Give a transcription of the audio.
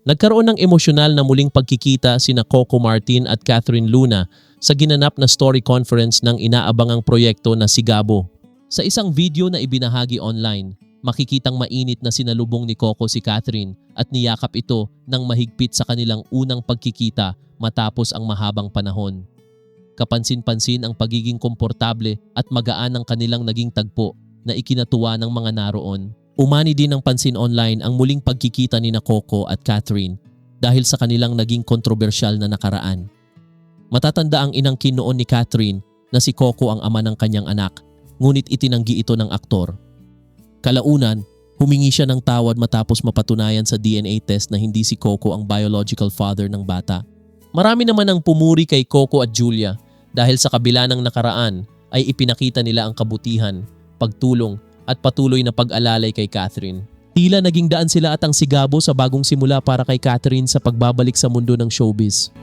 Nagkaroon ng emosyonal na muling pagkikita sina Coco Martin at Catherine Luna sa ginanap na story conference ng inaabangang proyekto na Sigabo. Sa isang video na ibinahagi online, makikitang mainit na sinalubong ni Coco si Catherine at niyakap ito ng mahigpit sa kanilang unang pagkikita matapos ang mahabang panahon. Kapansin-pansin ang pagiging komportable at magaan ng kanilang naging tagpo na ikinatuwa ng mga naroon. Umani din ng pansin online ang muling pagkikita ni na Coco at Catherine dahil sa kanilang naging kontrobersyal na nakaraan. Matatanda ang inangkin noon ni Catherine na si Coco ang ama ng kanyang anak, ngunit itinanggi ito ng aktor. Kalaunan, humingi siya ng tawad matapos mapatunayan sa DNA test na hindi si Coco ang biological father ng bata. Marami naman ang pumuri kay Coco at Julia dahil sa kabila ng nakaraan ay ipinakita nila ang kabutihan, pagtulong at patuloy na pag-alalay kay Catherine. Tila naging daan sila at ang Sigabo sa bagong simula para kay Catherine sa pagbabalik sa mundo ng showbiz.